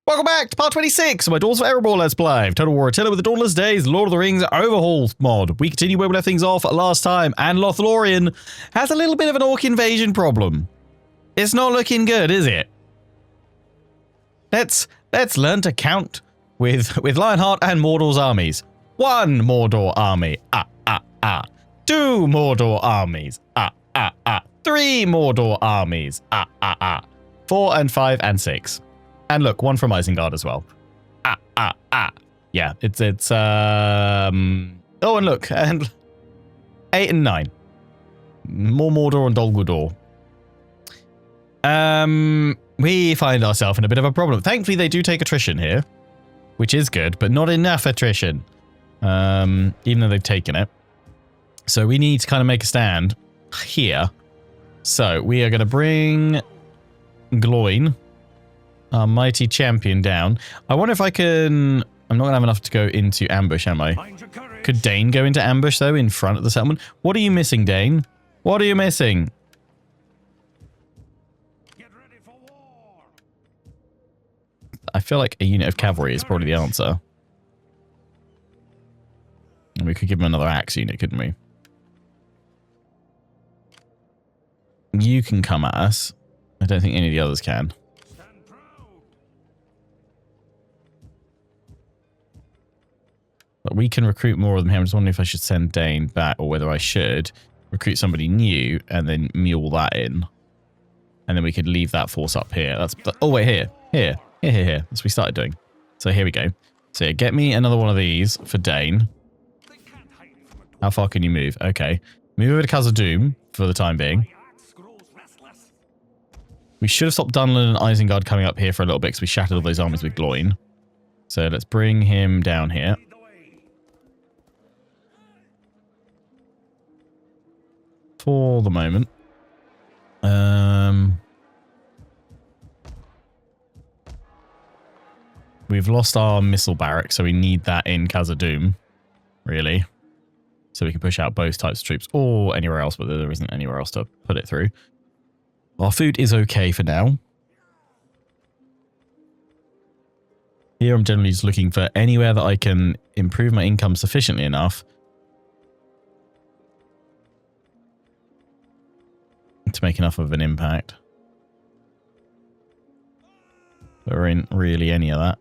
Welcome back to part 26 of my Dwarves of Erebor Let's Play. Total War Attila with the Dawnless Days, Lord of the Rings Overhaul mod. We continue where we left things off last time, and Lothlorien has a little bit of an orc invasion problem. It's not looking good, is it? Let's learn to count with Lionheart and Mordor's armies. 1 Mordor army, 2 Mordor armies, 3 Mordor armies, 4 and 5 and 6. And look, 1 from Isengard as well. Yeah, it's oh, and look, and 8 and 9. More Mordor and Dol Guldur. We find ourselves in a bit of a problem. Thankfully, they do take attrition here, which is good, but not enough attrition. Even though they've taken it. So we need to kind of make a stand here. So we are going to bring Gloin, our mighty champion, down. I wonder if I can... I'm not going to have enough to go into ambush, am I? Could Dane go into ambush, though, in front of the settlement? What are you missing, Dane? What are you missing? Get ready for war. I feel like a unit of cavalry is probably the answer. And we could give him another axe unit, couldn't we? You can come at us. I don't think any of the others can. But we can recruit more of them here. I'm just wondering if I should send Dane back or whether I should recruit somebody new and then mule that in. And then we could leave that force up here. That's... Oh, wait, here. Here. That's what we started doing. So here we go. So yeah, get me another one of these for Dane. How far can you move? Okay. Move over to Khazad-dûm for the time being. We should have stopped Dunland and Isengard coming up here for a little bit because we shattered all those armies with Gloin. So let's bring him down here. For the moment. We've lost our missile barrack, so we need that in Khazad-dûm, really. So we can push out both types of troops or anywhere else, but there isn't anywhere else to put it through. Our food is okay for now. Here I'm generally just looking for anywhere that I can improve my income sufficiently enough to make enough of an impact. There ain't really any of that.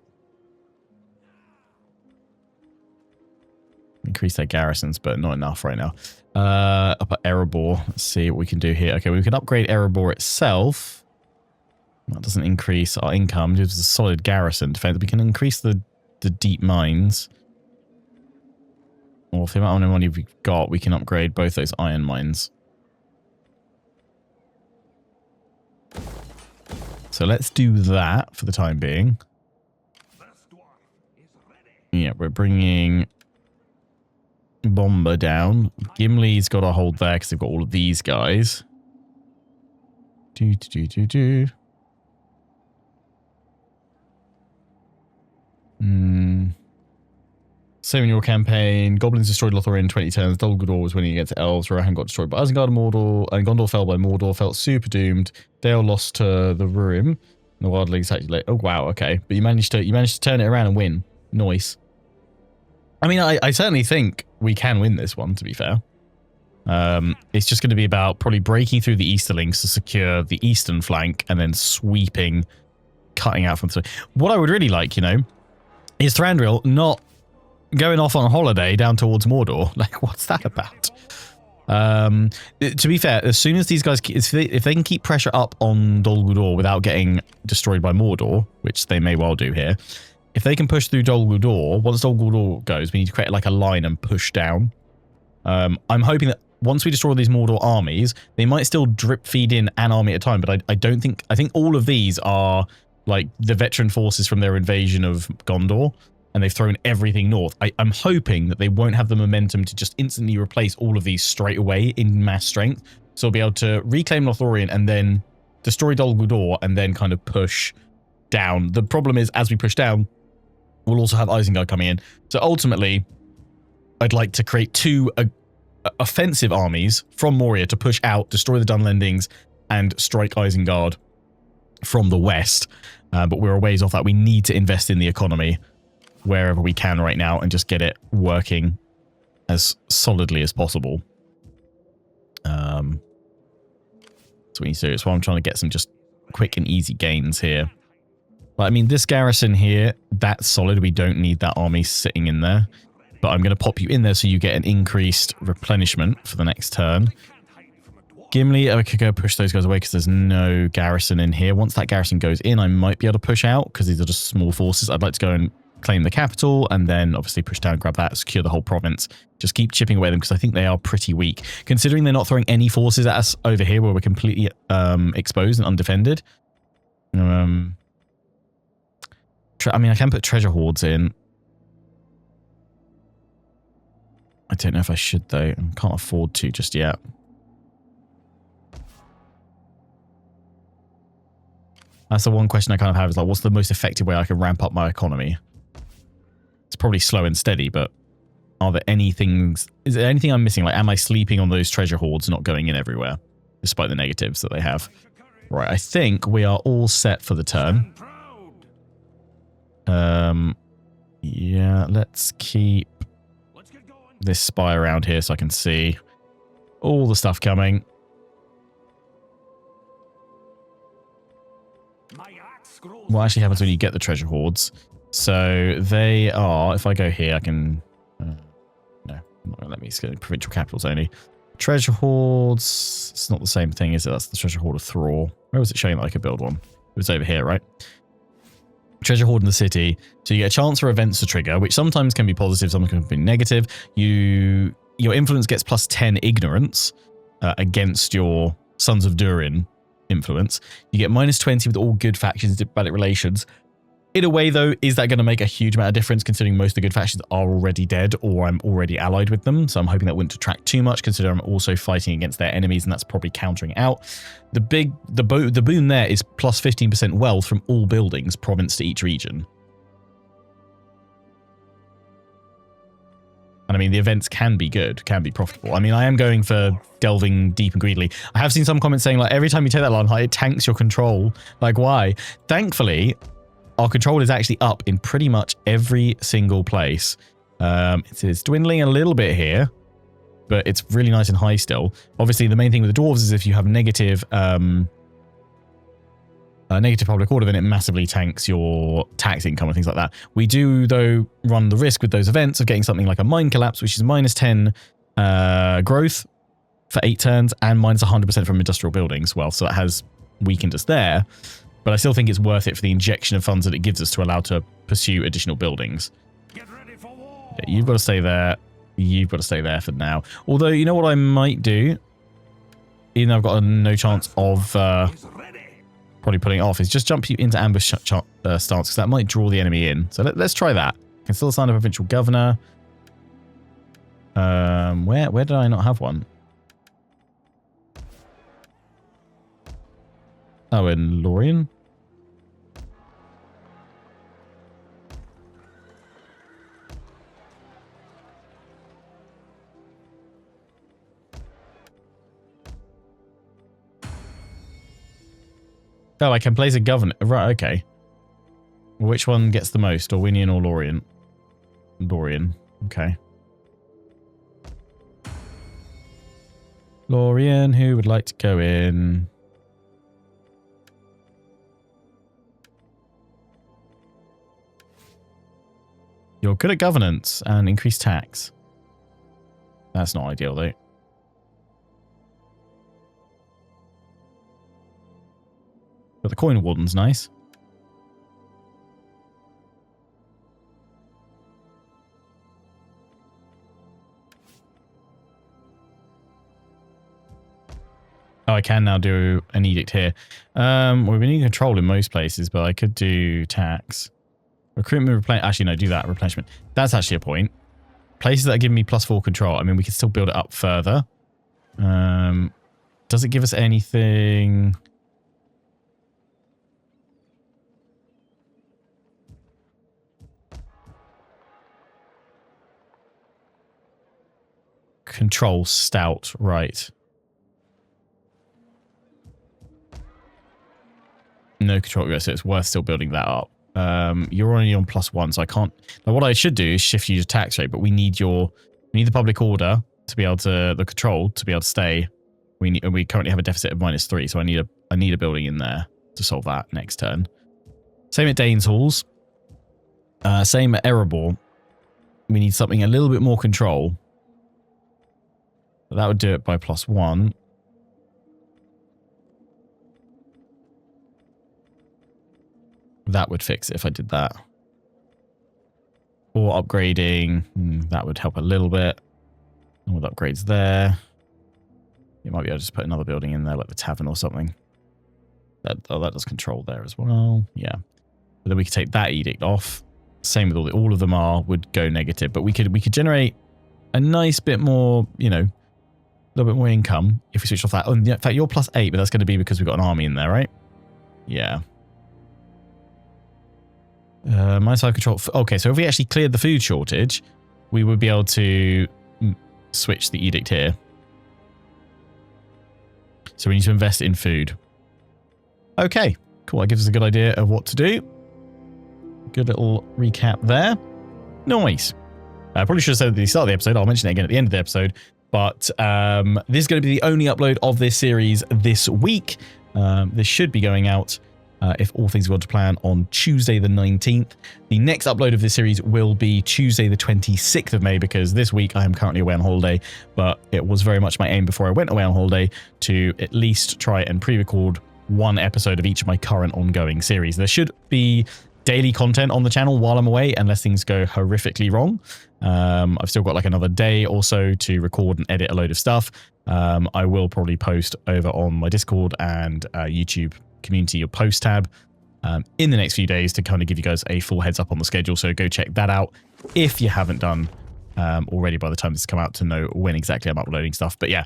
Increase their garrisons, but not enough right now. Up at Erebor, let's see what we can do here. Okay, we can upgrade Erebor itself. That doesn't increase our income. It's a solid garrison defense. We can increase the deep mines. Or for the amount of money we've got, we can upgrade both those iron mines. So let's do that for the time being. Yeah, we're bringing Bomber down. Gimli's got to hold there because they've got all of these guys. Same in your campaign. Goblins destroyed Lothlorien in 20 turns. Dol Guldur was winning against elves. Rohan got destroyed by Isengard and Mordor. And Gondor fell by Mordor. Felt super doomed. Dale lost to the Rurim. The Wildlings actually late. Oh wow, okay. But you managed to turn it around and win. Nice. I mean, I certainly think we can win this one, to be fair. It's just going to be about probably breaking through the Easterlings to secure the eastern flank and then sweeping, cutting out from through. What I would really like, you know, is Thranduil not going off on holiday down towards Mordor. Like, what's that about? To be fair, as soon as these guys, if they can keep pressure up on Dol Guldur without getting destroyed by Mordor, which they may well do here, if they can push through Dol Guldur, once Dol Guldur goes, we need to create like a line and push down. I'm hoping that once we destroy these Mordor armies, they might still drip feed in an army at a time, but I don't think, I think all of these are like the veteran forces from their invasion of Gondor, and they've thrown everything north. I'm hoping that they won't have the momentum to just instantly replace all of these straight away in mass strength, so we'll be able to reclaim Lothlorien and then destroy Dol Guldur and then kind of push down. The problem is, as we push down, we'll also have Isengard coming in. So ultimately, I'd like to create 2 offensive armies from Moria to push out, destroy the Dunlandings, and strike Isengard from the west. But we're a ways off that. We need to invest in the economy wherever we can right now and just get it working as solidly as possible. That's what we need to do. That's why I'm trying to get some just quick and easy gains here. But I mean, this garrison here, that's solid. We don't need that army sitting in there. But I'm going to pop you in there so you get an increased replenishment for the next turn. Gimli, I could go push those guys away because there's no garrison in here. Once that garrison goes in, I might be able to push out because these are just small forces. I'd like to go and claim the capital and then obviously push down, grab that, secure the whole province. Just keep chipping away at them because I think they are pretty weak. Considering they're not throwing any forces at us over here where we're completely exposed and undefended. I mean, I can put treasure hoards in. I don't know if I should though. I can't afford to just yet. That's the one question I kind of have is like, what's the most effective way I can ramp up my economy? It's probably slow and steady, but are there any things, is there anything I'm missing? Like, am I sleeping on those treasure hoards not going in everywhere, despite the negatives that they have? Right, I think we are all set for the turn. Yeah, let's keep this spy around here so I can see all the stuff coming. What actually happens when you get the treasure hoards? So they are, if I go here, I can, no, I'm not going to let me go provincial capitals only. Treasure hoards, it's not the same thing, is it? That's the treasure hoard of Thrall. Where was it showing that I could build one? It was over here, right? Treasure hoard in the city. So you get a chance for events to trigger, which sometimes can be positive, sometimes can be negative. Your influence gets plus 10 ignorance against your Sons of Durin influence. You get minus 20 with all good factions, diplomatic relations. In a way, though, is that going to make a huge amount of difference considering most of the good factions are already dead or I'm already allied with them? So I'm hoping that wouldn't detract too much considering I'm also fighting against their enemies and that's probably countering out. The boon there is plus 15% wealth from all buildings, province to each region. And I mean, the events can be good, can be profitable. I mean, I am going for delving deep and greedily. I have seen some comments saying, like, every time you take that line high, it tanks your control. Like, why? Thankfully, our control is actually up in pretty much every single place. It is dwindling a little bit here, but it's really nice and high still. Obviously, the main thing with the dwarves is if you have negative public order, then it massively tanks your tax income and things like that. We do, though, run the risk with those events of getting something like a mine collapse, which is minus 10 growth for 8 turns and minus 100% from industrial buildings. Well, so that has weakened us there. But I still think it's worth it for the injection of funds that it gives us to allow to pursue additional buildings. Get ready for war. Yeah, you've got to stay there. You've got to stay there for now. Although, you know what I might do? Even though I've got no chance of probably putting it off, is just jump you into ambush stance, because that might draw the enemy in. So let's try that. I can still assign a provincial governor. Where did I not have one? Oh, in Lorien? Oh, I can place a governor. Right, okay. Which one gets the most? Orwinian or Lorien? Lorien. Okay. Lorien, who would like to go in? You're good at governance and increased tax. That's not ideal, though. But the coin warden's nice. Oh, I can now do an edict here. Well, we need control in most places, but I could do tax. Recruitment, actually, no, do that. Replenishment. That's actually a point. Places that are giving me +4 control. I mean, we can still build it up further. Does it give us anything? Control stout, right. No, no control, so it's worth still building that up. You're only on +1, so I can't. Now what I should do is shift you to tax rate, but we need the public order to be able to the control to be able to stay. We currently have a deficit of -3, so I need a building in there to solve that next turn. Same at Dane's Halls. Same at Erebor. We need something a little bit more control. But that would do it by +1. That would fix it if I did that. Or upgrading. That would help a little bit. And with upgrades there. You might be able to just put another building in there, like the tavern or something. That does control there as well. Yeah. But then we could take that edict off. Same with all of them would go negative. But we could generate a nice bit more, you know, a little bit more income if we switch off that. Oh, in fact, you're +8, but that's going to be because we've got an army in there, right? Yeah. My side control. Okay, so if we actually cleared the food shortage, we would be able to switch the edict here. So we need to invest in food. Okay, cool. That gives us a good idea of what to do. Good little recap there. Nice. I probably should have said at the start of the episode. I'll mention it again at the end of the episode. But this is going to be the only upload of this series this week. This should be going out, if all things go to plan, on Tuesday the 19th. The next upload of this series will be Tuesday the 26th of May, because this week I am currently away on holiday, but it was very much my aim before I went away on holiday to at least try and pre-record one episode of each of my current ongoing series. There should be daily content on the channel while I'm away, unless things go horrifically wrong. I've still got like another day or so to record and edit a load of stuff. I will probably post over on my Discord and YouTube community or post tab in the next few days to kind of give you guys a full heads up on the schedule. So go check that out if you haven't done already by the time this has come out, to know when exactly I'm uploading stuff. But yeah,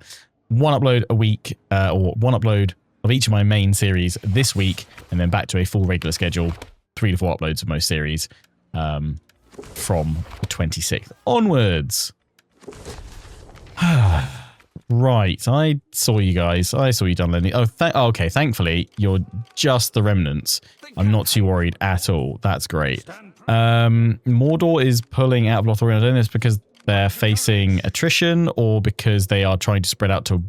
one upload a week, or one upload of each of my main series this week, and then back to a full regular schedule, 3 to 4 uploads of most series from the 26th onwards. Right, I saw you guys. I saw you DUNLAND. Oh, okay. Thankfully, you're just the remnants. I'm not too worried at all. That's great. Mordor is pulling out of Lothlorien. I don't know if it's because they're facing attrition or because they are trying to spread out to...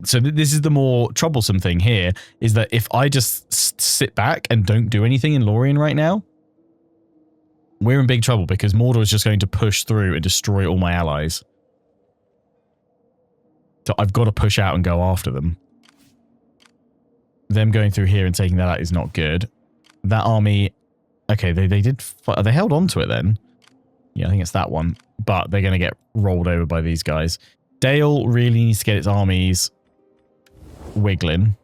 So this is the more troublesome thing here, is that if I just sit back and don't do anything in Lorien right now, we're in big trouble, because Mordor is just going to push through and destroy all my allies. So I've got to push out and go after them. Them going through here and taking that out is not good. That army... Okay, they did... They held on to it then. Yeah, I think it's that one. But they're going to get rolled over by these guys. Dale really needs to get its armies wiggling.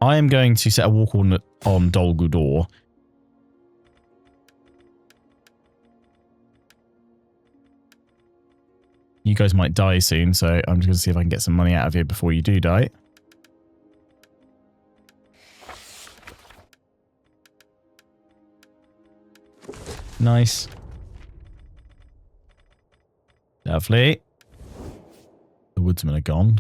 I am going to set a walk on Dol Guldur. You guys might die soon, so I'm just going to see if I can get some money out of you before you do die. Nice. Lovely. The woodsmen are gone.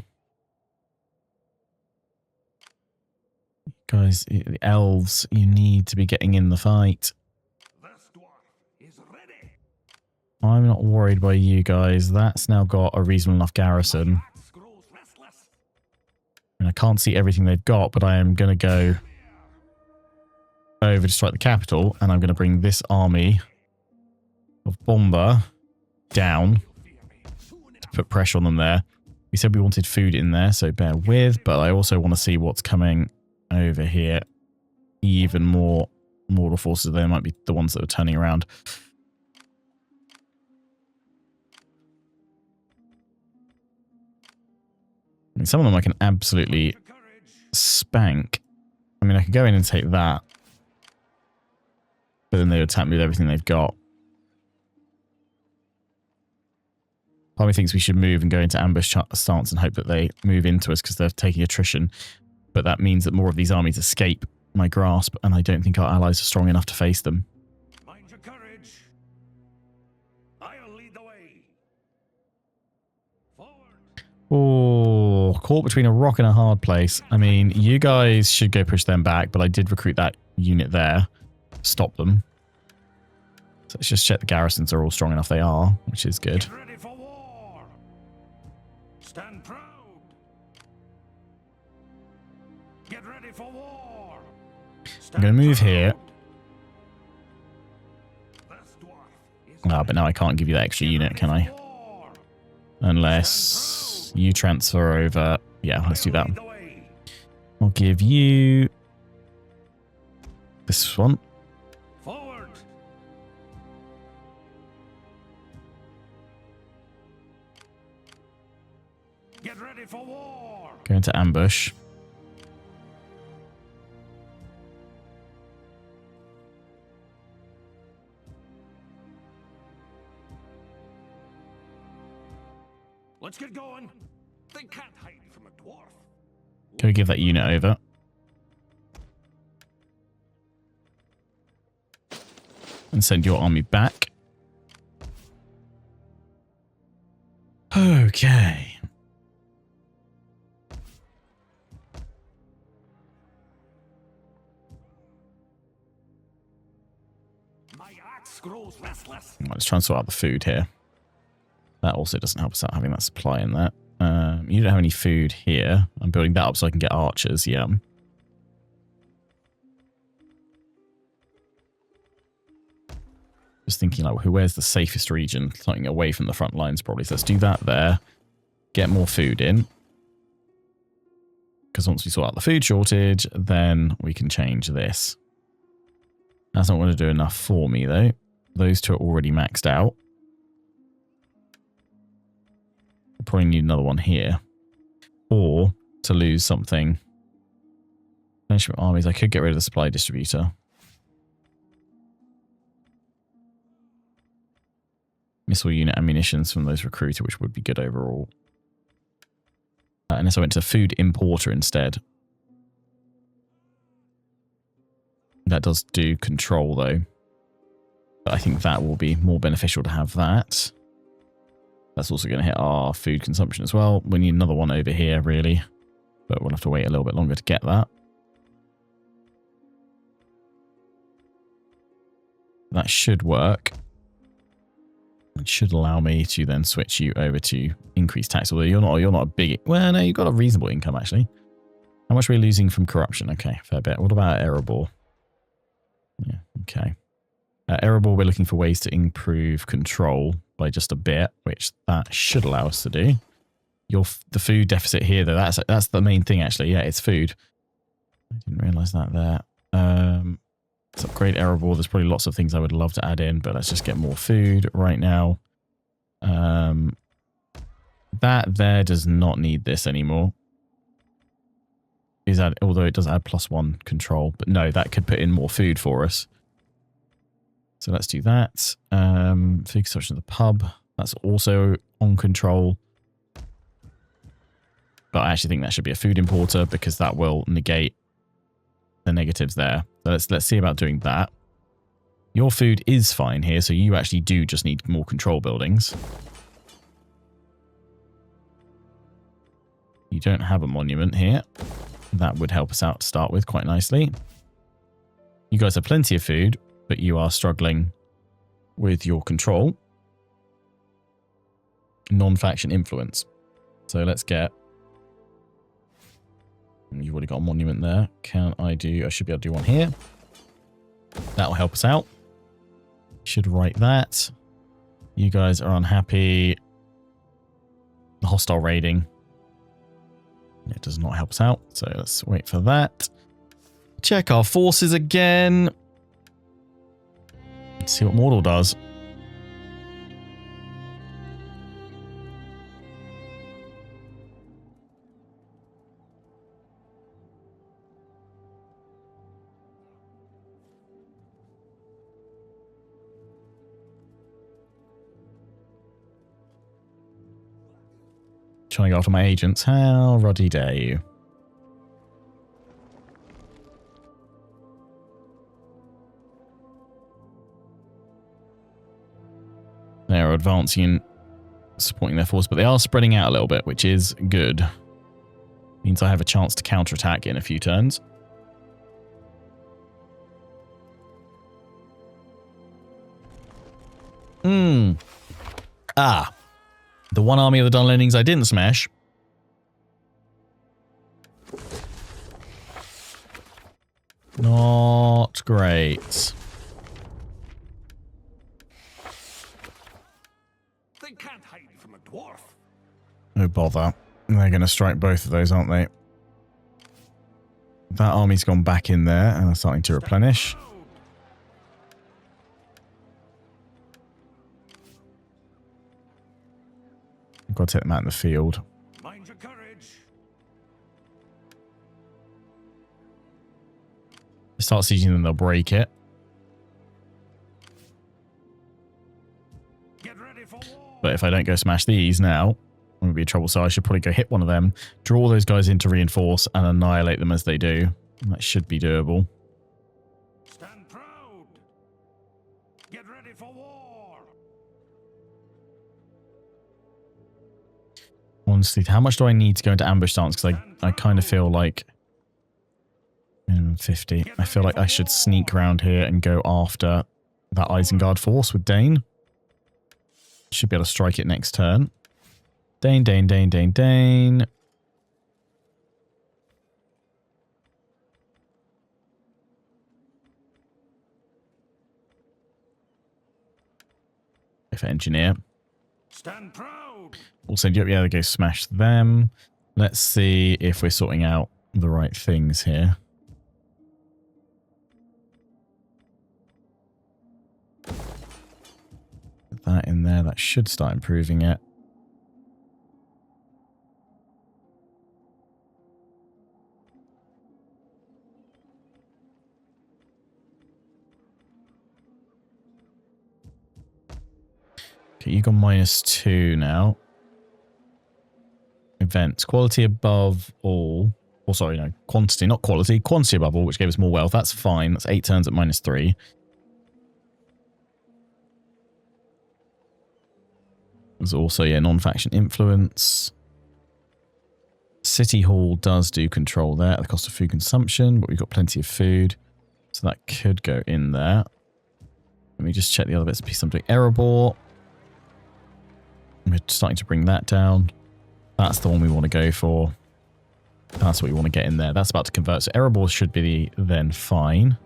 Guys, the elves, you need to be getting in the fight. I'm not worried by you guys. That's now got a reasonable enough garrison. And I can't see everything they've got, but I am going to go over to strike the capital, and I'm going to bring this army of Bomber down to put pressure on them there. We said we wanted food in there, so bear with, but I also want to see what's coming over here. Even more Mordor forces. They might be the ones that are turning around. I mean, some of them I can absolutely spank. I mean, I could go in and take that. But then they would attack me with everything they've got. Part of me thinks we should move and go into ambush stance and hope that they move into us because they're taking attrition. But that means that more of these armies escape my grasp, and I don't think our allies are strong enough to face them. Mind your courage. I'll lead the way. Forward. Oh, Oh, caught between a rock and a hard place. I mean, you guys should go push them back, but I did recruit that unit there. Stop them. So let's just check the garrisons are all strong enough. They are, which is good. Get ready for war. Stand proud. Get ready for war. I'm going to move here. Ah, but now I can't give you that extra unit, can I? Unless you transfer over. Yeah, let's do that. I'll give you this one. Forward. Get ready for war. Go into ambush. Let's get going. They can't hide from a dwarf. Go give that unit over. And send your army back. Okay. My axe grows restless. Right, let's try and sort out the food here. That also doesn't help us out having that supply in there. You don't have any food here. I'm building that up so I can get archers. Yeah. Just thinking like, where's the safest region? Something away from the front lines probably. So let's do that there. Get more food in. Because once we sort out the food shortage, then we can change this. That's not going to do enough for me though. Those two are already maxed out. Probably need another one here. Or to lose something. Management armies, I could get rid of the supply distributor. Missile unit ammunitions from those recruiter, which would be good overall. Unless I went to food importer instead. That does do control though. But I think that will be more beneficial to have that. That's also going to hit our food consumption as well. We need another one over here, really. But we'll have to wait a little bit longer to get that. That should work. It should allow me to then switch you over to increased tax. Although you're not a big... Well, no, you've got a reasonable income, actually. How much are we losing from corruption? Okay, fair bit. What about Erebor? Yeah, okay. Erebor, we're looking for ways to improve control by just a bit, which that should allow us to do. The food deficit here, though, that's the main thing, actually. Yeah, it's food. I didn't realise that there. Let's upgrade Erebor. There's probably lots of things I would love to add in, but let's just get more food right now. That there does not need this anymore. Although it does add +1 control, but no, that could put in more food for us. So let's do that. Food consumption of the pub. That's also on control. But I actually think that should be a food importer because that will negate the negatives there. So let's see about doing that. Your food is fine here, so you actually do just need more control buildings. You don't have a monument here. That would help us out to start with quite nicely. You guys have plenty of food, but you are struggling with your control. Non-faction influence. So let's get... You've already got a monument there. I should be able to do one here. That will help us out. Should write that. You guys are unhappy. The hostile raiding. It does not help us out. So let's wait for that. Check our forces again. Let's see what Mordor does. Trying to go after my agents. How ruddy dare you? They're advancing and supporting their force, but they are spreading out a little bit, which is good. Means I have a chance to counterattack in a few turns. Ah. The one army of the Dunlandings I didn't smash. Not great. They can't hide from a dwarf. No bother. They're going to strike both of those, aren't they? That army's gone back in there and they're starting to replenish. I've got to take them out in the field. Mind your courage. Start sieging them, they'll break it. Get ready for war. But if I don't go smash these now, I'm going to be in trouble. So I should probably go hit one of them, draw those guys in to reinforce, and annihilate them as they do. That should be doable. Stand proud. Get ready for war. Honestly, how much do I need to go into ambush stance? Because I kind of feel like... 50. I feel like I should sneak around here and go after that Isengard force with Dane. Should be able to strike it next turn. Dane, Dane, Dane, Dane, Dane. If engineer. Stand proud. We'll send you up. Yeah, they go smash them. Let's see if we're sorting out the right things here. Put that in there. That should start improving it. Okay, you got -2 now. Events. Quality above all. Or sorry, no. Quantity, not quality. Quantity above all, which gave us more wealth. That's fine. That's 8 turns at -3. There's also, yeah, non-faction influence. City Hall does do control there at the cost of food consumption, but we've got plenty of food. So that could go in there. Let me just check the other bits and pieces I'm doing. Erebor. We're starting to bring that down. That's the one we want to go for. That's what we want to get in there. That's about to convert. So Erebor should be then fine.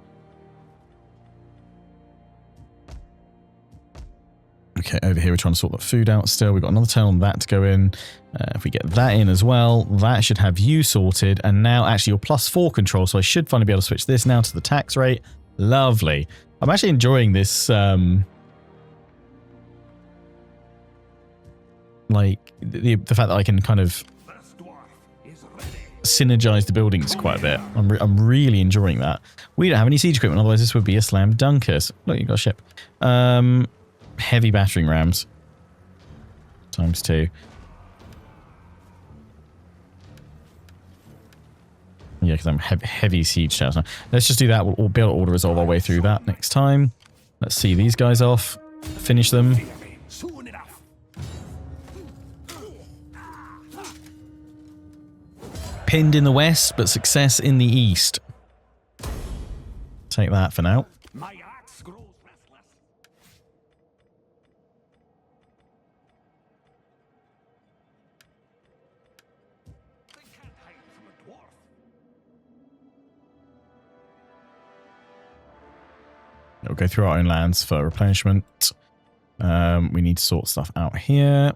Okay, over here we're trying to sort that food out still. We've got another turn on that to go in. If we get that in as well, that should have you sorted. And now actually you're +4 control, so I should finally be able to switch this now to the tax rate. Lovely. I'm actually enjoying this, like, the fact that I can kind of synergize the buildings quite a bit. I'm really enjoying that. We don't have any siege equipment, otherwise this would be a slam dunkers. Look, you got a ship. Heavy battering rams. ×2. Yeah, because I'm heavy siege towers now. Let's just do that. We'll be able to auto-resolve our way through that next time. Let's see these guys off. Finish them. Soon enough. Pinned in the west, but success in the east. Take that for now. My axe grows restless. They can't hide from a dwarf. We'll go through our own lands for replenishment. We need to sort stuff out here.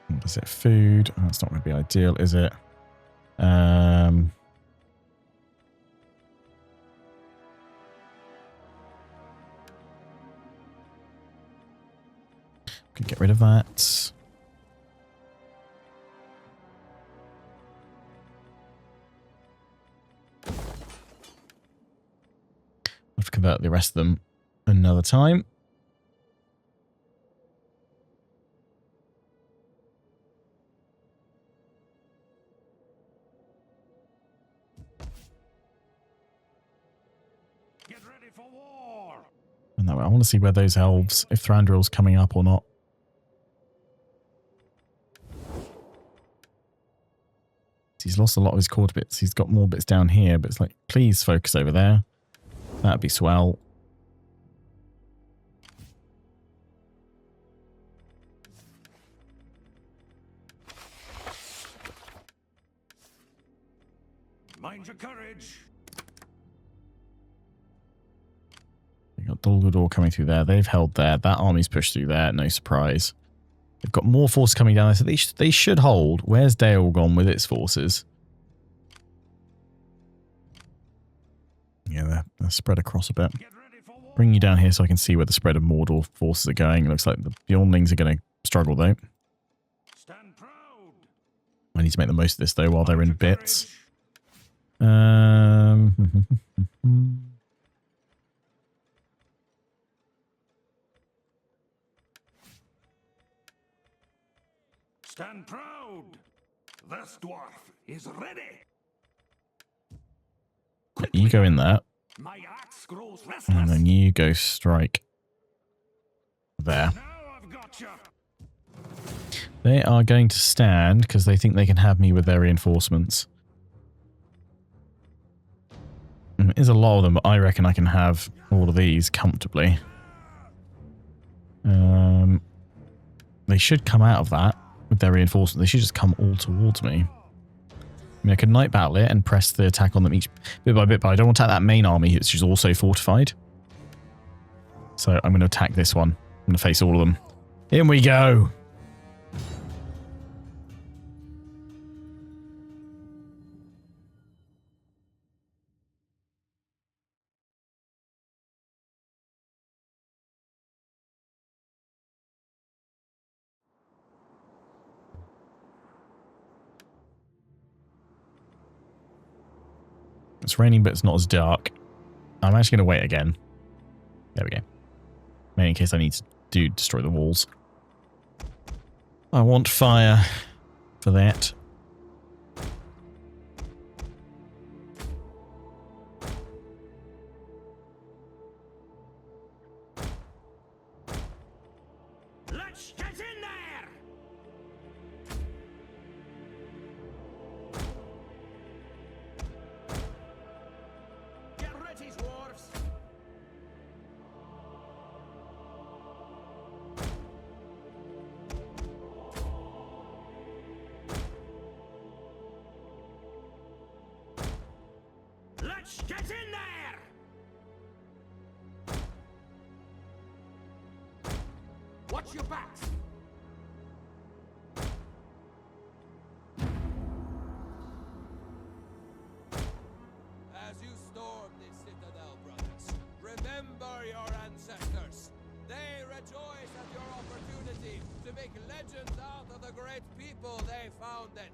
What is it? Food. Oh, that's not going to be ideal, is it? Could get rid of that. I'll have to convert the rest of them another time. Get ready for war. And that way, I want to see where those elves, if Thranduil's coming up or not. He's lost a lot of his quarter bits. He's got more bits down here, but it's like, please focus over there. That'd be swell. Mind your courage. We've got Dol Guldur coming through there. They've held there. That army's pushed through there. No surprise. They've got more forces coming down there, so they should hold. Where's Dale gone with its forces? Yeah, they're spread across a bit. Bring you down here so I can see where the spread of Mordor forces are going. It looks like the Dawnlings are going to struggle, though. Stand proud. I need to make the most of this, though, while they're in bits. Stand proud. This dwarf is ready. You go in there. My axe grows And restless. then you go strike there. Now I've got you. They are going to stand because they think they can have me with their reinforcements. There's a lot of them, but I reckon I can have all of these comfortably. They should come out of that with their reinforcements. They should just come all towards me. I mean, I could night battle it and press the attack on them each bit by bit, but I don't want to attack that main army, which is also fortified. So I'm going to attack this one. I'm going to face all of them. In we go! It's raining, but it's not as dark. I'm actually going to wait again. There we go. Maybe in case I need to destroy the walls. I want fire for that. Let's get in there. Get ready, dwarves. Let's get in there. Watch your backs. As you storm this citadel, brothers, remember your ancestors. They rejoice at your opportunity to make legends out of the great people they founded.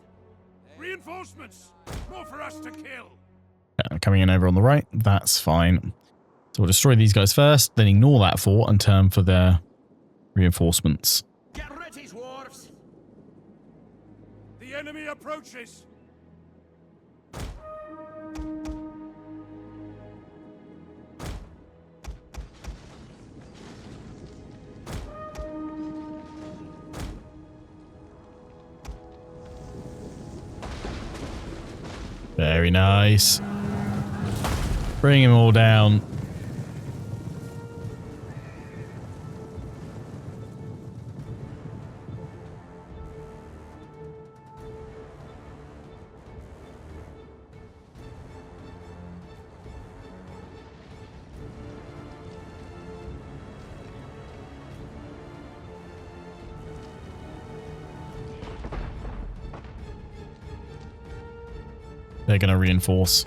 Reinforcements. More for us to kill. Coming in over on the right. That's fine. So we'll destroy these guys first, then ignore that fort and turn for their reinforcements. Get ready, dwarves. The enemy approaches. Very nice. Bring him all down. They're going to reinforce.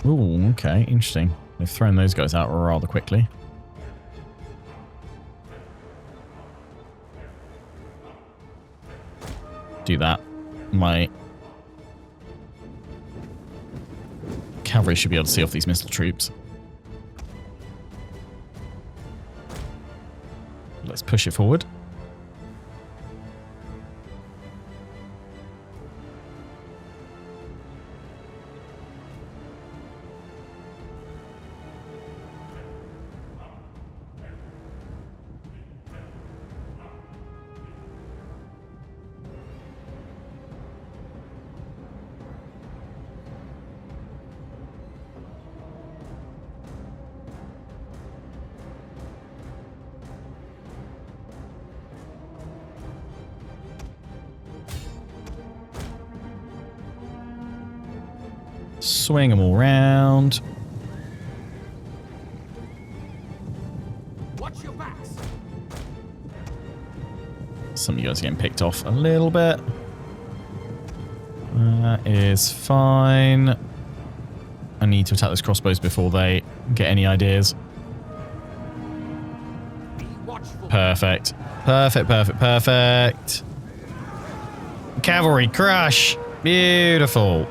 Ooh, okay, interesting. They've thrown those guys out rather quickly. Do that. My cavalry should be able to see off these missile troops. Let's push it forward. Swing them all round. Watch your backs. Some of you guys are getting picked off a little bit. That is fine. I need to attack those crossbows before they get any ideas. Be watchful. Perfect. Perfect, perfect, perfect. Cavalry crush. Beautiful.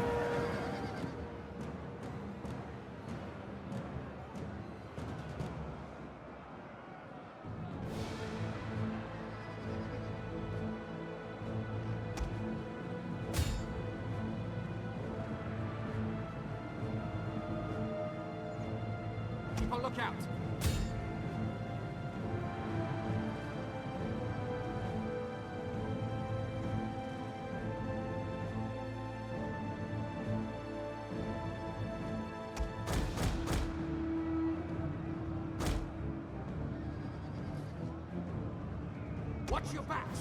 Keep a lookout. Watch your backs.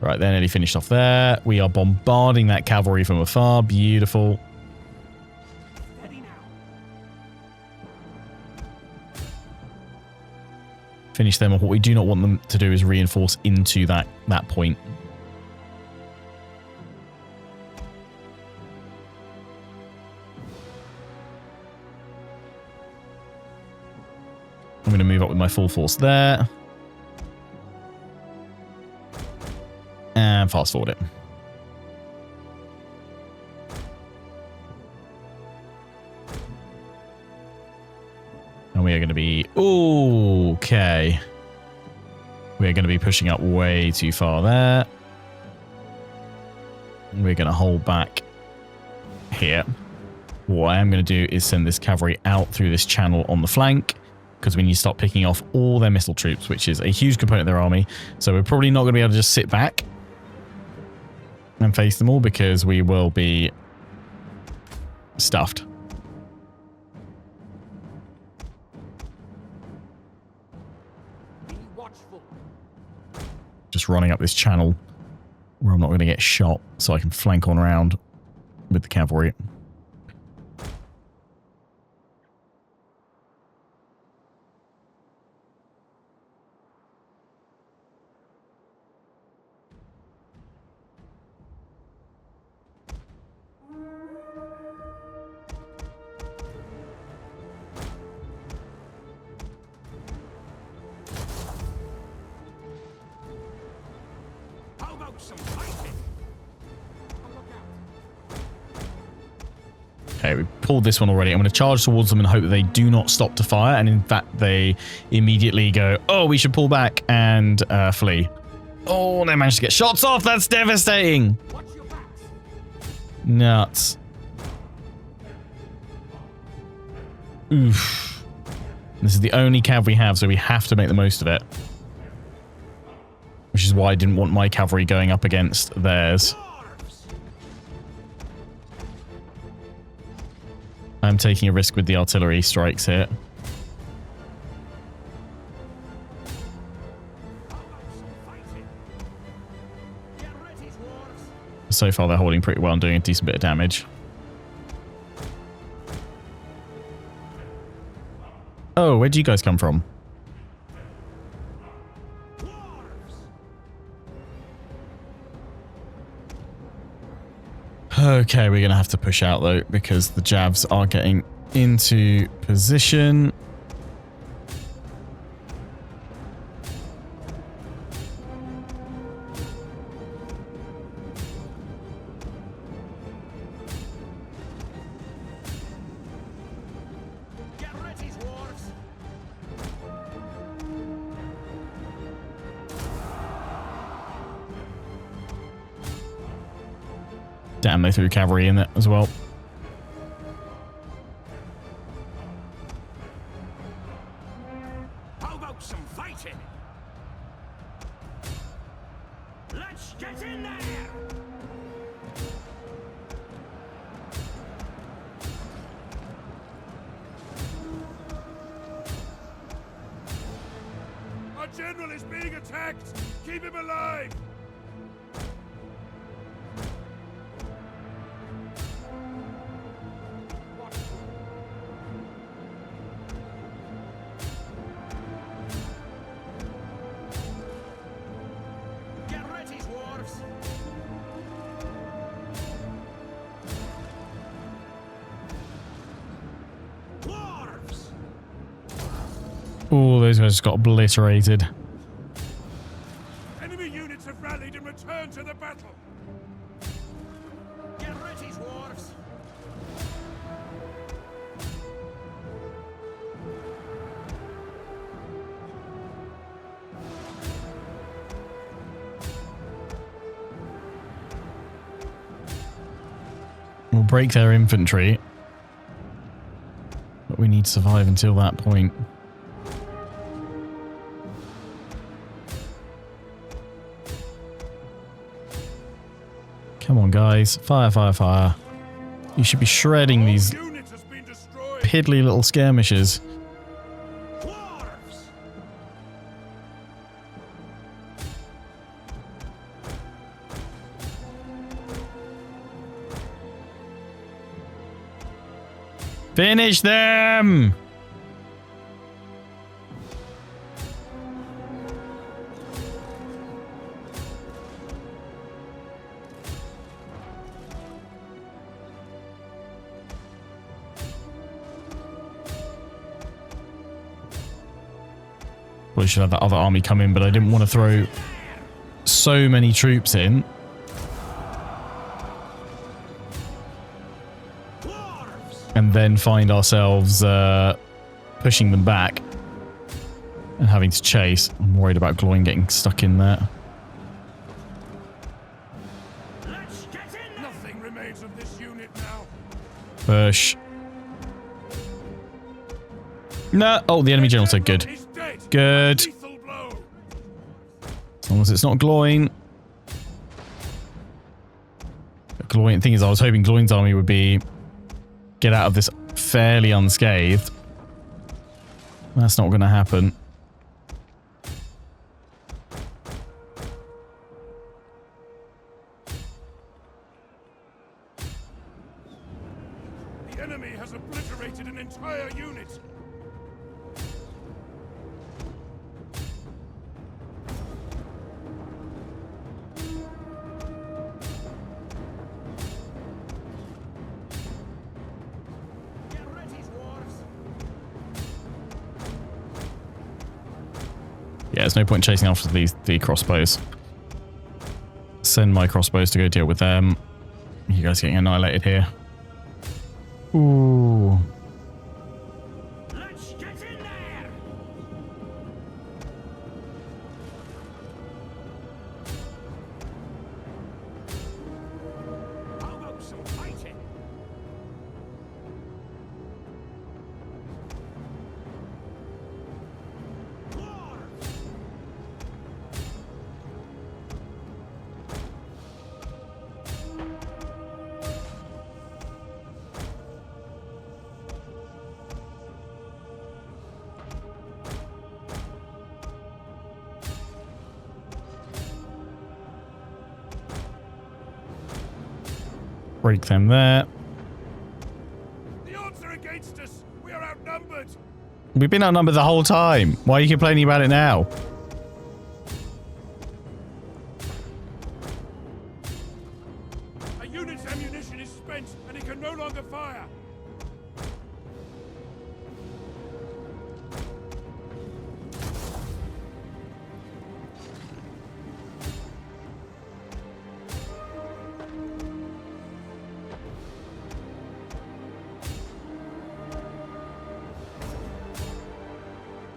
Right, they're nearly finished off there. We are bombarding that cavalry from afar. Beautiful. Steady now. Finish them off. What we do not want them to do is reinforce into that point. I'm going to move up with my full force there. And fast forward it. And we are going to be... Okay. We are going to be pushing up way too far there. We're going to hold back here. What I am going to do is send this cavalry out through this channel on the flank, because we need to start picking off all their missile troops, which is a huge component of their army. So we're probably not going to be able to just sit back and face them all, because we will be stuffed. Be watchful. Just running up this channel where I'm not going to get shot, so I can flank on around with the cavalry. How about some fighting? Keep a lookout. Okay, we pulled this one already. I'm going to charge towards them and hope that they do not stop to fire. And in fact, they immediately go, oh, we should pull back and flee. Oh, they managed to get shots off. That's devastating. Watch your backs. Nuts. Oof. This is the only cav we have, so we have to make the most of it. Which is why I didn't want my cavalry going up against theirs. Dwarves. I'm taking a risk with the artillery strikes here. How about some fighting? Get ready, dwarves. So far, they're holding pretty well and doing a decent bit of damage. Oh, where'd you guys come from? Okay, we're going to have to push out, though, because the Javs are getting into position. Get ready, dwarves. Damn, they threw cavalry in it as well. How about some fighting? Let's get in there! Our general is being attacked! Keep him alive! Get ready, dwarves! Dwarves! Oh, those guys just got obliterated. Enemy units have rallied and returned to the battle! Get ready, dwarves! We'll break their infantry. But we need to survive until that point. Come on, guys. Fire, fire, fire. You should be shredding these Unit has been destroyed! piddly little skirmishes. Dwarves! Finish them! Well, should have that other army come in, but I didn't want to throw so many troops in. And then find ourselves pushing them back and having to chase. I'm worried about Gloin getting stuck in there. Let's get in there! Nothing remains of this unit now! Push. No. Oh, the enemy general said good. He's dead! Good. Lethal blow! As long as it's not Gloin. Gloin. Thing is, I was hoping Gloin's army would be get out of this fairly unscathed. That's not going to happen. The enemy has obliterated an entire unit! Get ready, dwarves! Yeah, there's no point chasing after the crossbows. Send my crossbows to go deal with them. You guys getting annihilated here. Ooh. Let's get in there! How about some fighting? Dwarves! Break them there. The odds are against us! We are outnumbered! We've been outnumbered the whole time. Why are you complaining about it now? A unit's ammunition is spent and it can no longer fire!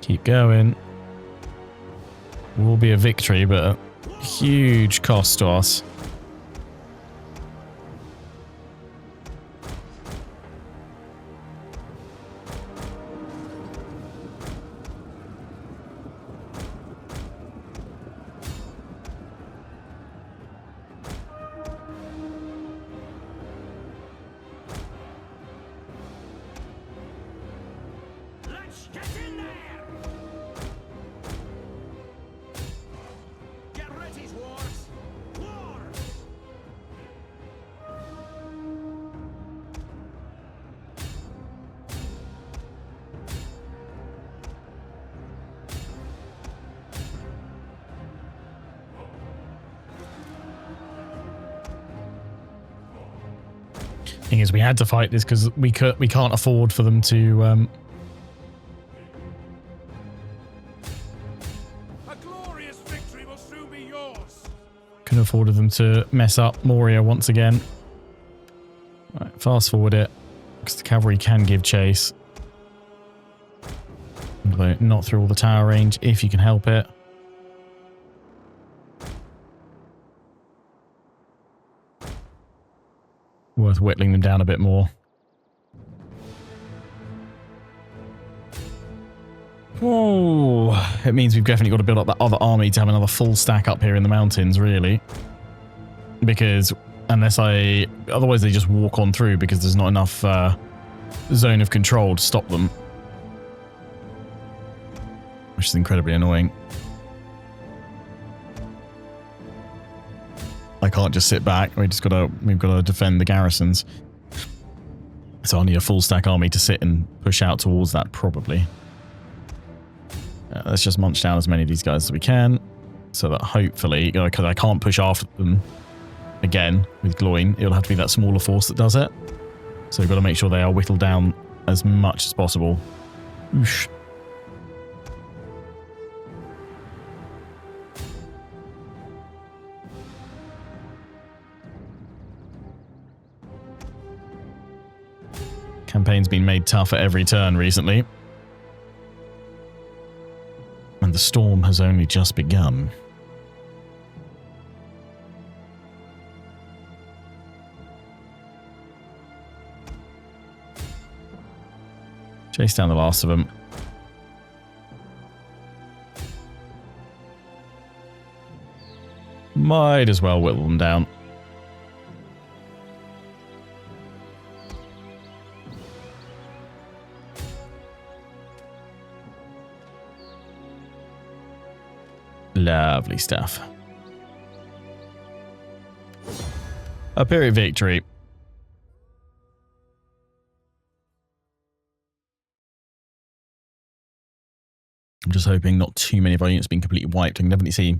Keep going. Will be a victory, but a huge cost to us. Get in there! Get ready, dwarves! War! Thing is, we had to fight this because we can't afford for them to A glorious victory will soon be yours. couldn't afford them to mess up Moria once again. Right, fast forward it because the cavalry can give chase. Although not through all the tower range if you can help it. Worth whittling them down a bit more. Oh, it means we've definitely got to build up that other army to have another full stack up here in the mountains, really. Because otherwise they just walk on through because there's not enough zone of control to stop them. Which is incredibly annoying. I can't just sit back. We've got to defend the garrisons. So I'll need a full stack army to sit and push out towards that, probably. Let's just munch down as many of these guys as we can, so that hopefully, because I can't push after them again with Gloin, it'll have to be that smaller force that does it. So we've got to make sure they are whittled down as much as possible. Oosh. Campaign's been made tough at every turn recently. And the storm has only just begun. Chase down the last of them. Might as well whittle them down. Lovely stuff. A period victory. I'm just hoping not too many of our units being completely wiped. I can definitely see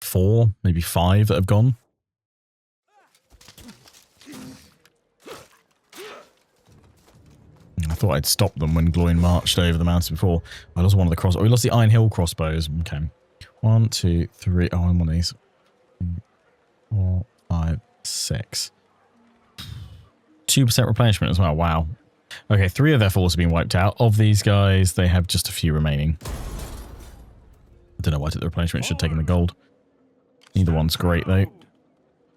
4, maybe 5 that have gone. I thought I'd stop them when Gloin marched over the mountains before. I lost one of the cross. Oh, we lost the Iron Hill crossbows. Okay. 1, 2, 3. Oh, I'm one of these. 4, 5, 6. 2% replenishment as well. Wow. Okay, 3 of their force have been wiped out. Of these guys, they have just a few remaining. I don't know why I took the replenishment. Should have taken the gold. Neither one's great, though.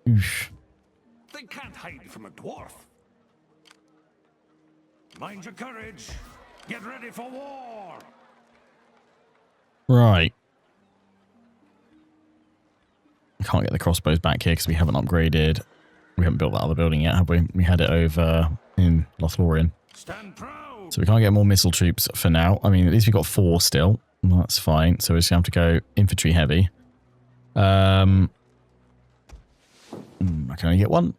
Oof. They can't hide from a dwarf. Mind your courage. Get ready for war. Right. I can't get the crossbows back here because we haven't upgraded. We haven't built that other building yet, have we? We had it over in Lothlorien. Stand proud. So we can't get more missile troops for now. I mean, at least we've got 4 still. That's fine. So we're just going to have to go infantry heavy. I can only get 1.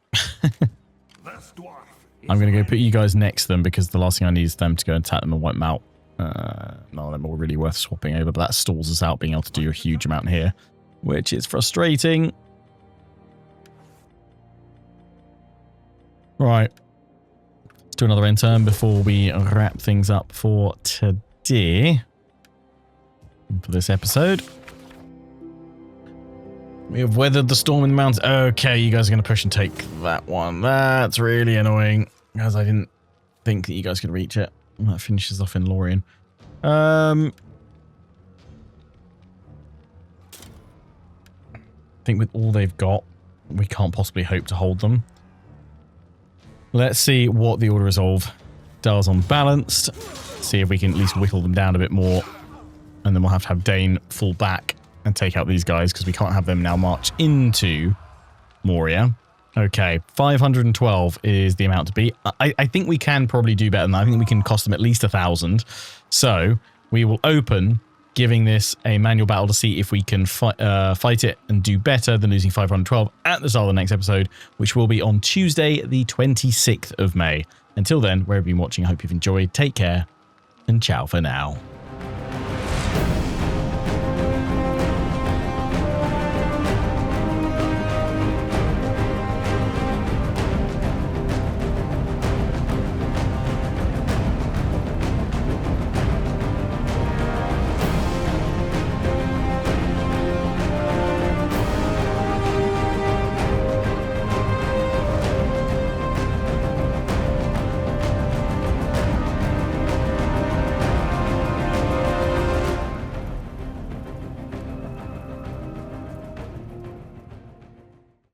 I'm going to go put you guys next to them because the last thing I need is them to go and attack them and wipe them out. None of them are really worth swapping over, but that stalls us out being able to do a huge amount here, which is frustrating. Right. Let's do another end turn before we wrap things up for today. For this episode. We have weathered the storm in the mountains. Okay, you guys are going to push and take that one. That's really annoying, because I didn't think that you guys could reach it. That finishes off in Lorien. I think with all they've got, we can't possibly hope to hold them. Let's see what the Order Resolve does on balanced. See if we can at least whittle them down a bit more. And then we'll have to have Dane fall back and take out these guys because we can't have them now march into Moria. Okay, 512 is the amount to beat. I think we can probably do better than that. I think we can cost them at least 1,000. So we will open giving this a manual battle to see if we can fight it and do better than losing 512 at the start of the next episode, which will be on Tuesday, the 26th of May. Until then, wherever you've been watching, I hope you've enjoyed. Take care and ciao for now.